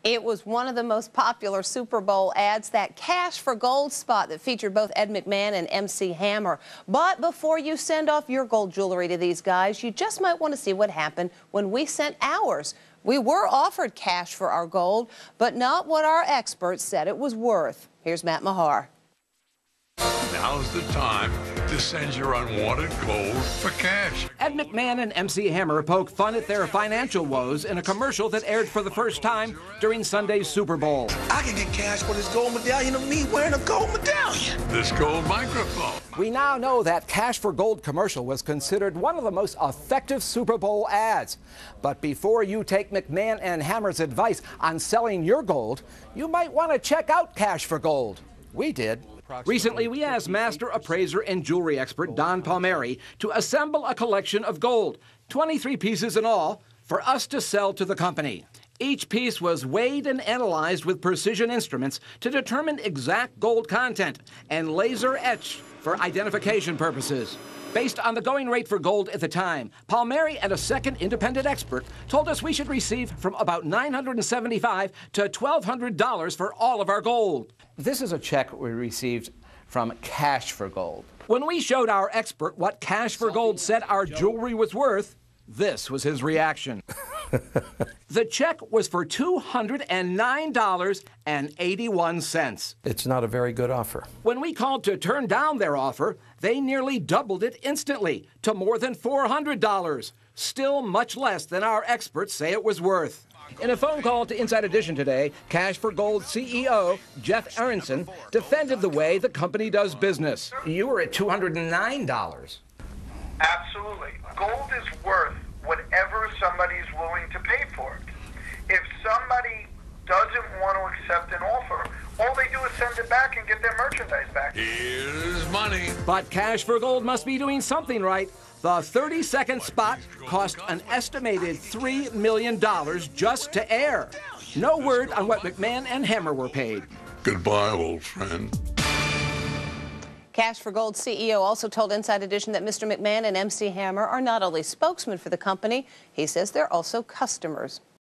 It was one of the most popular Super Bowl ads, that Cash for Gold spot that featured both Ed McMahon and MC Hammer. But before you send off your gold jewelry to these guys, you just might want to see what happened when we sent ours. We were offered cash for our gold, but not what our experts said it was worth. Here's Matt Mahar. Now's the time to send your unwanted gold for cash. Ed McMahon and MC Hammer poke fun at their financial woes in a commercial that aired for the first time during Sunday's Super Bowl. I can get cash for this gold medallion of me wearing a gold medallion. This gold microphone. We now know that Cash for Gold commercial was considered one of the most effective Super Bowl ads. But before you take McMahon and Hammer's advice on selling your gold, you might want to check out Cash for Gold. We did. Recently, we asked master appraiser and jewelry expert Don Palmieri to assemble a collection of gold, 23 pieces in all, for us to sell to the company. Each piece was weighed and analyzed with precision instruments to determine exact gold content and laser etched for identification purposes. Based on the going rate for gold at the time, Palmieri and a second independent expert told us we should receive from about $975 to $1,200 for all of our gold. This is a check we received from Cash for Gold. When we showed our expert what Cash for Gold said our jewelry was worth, this was his reaction. The check was for $209.81. It's not a very good offer. When we called to turn down their offer, they nearly doubled it instantly to more than $400, still much less than our experts say it was worth. In a phone call to Inside Edition today, Cash for Gold CEO Jeff Aronson defended the way the company does business. You were at $209. Absolutely. Gold is worth whatever somebody's willing to pay for it. If somebody doesn't want to accept an offer, all they do is send it back and get their merchandise back. Here's money. But Cash for Gold must be doing something right. The 30-second spot cost an estimated $3 million just to air. No word on what McMahon and Hammer were paid. Goodbye, old friend. Cash for Gold CEO also told Inside Edition that Mr. McMahon and MC Hammer are not only spokesmen for the company, he says they're also customers.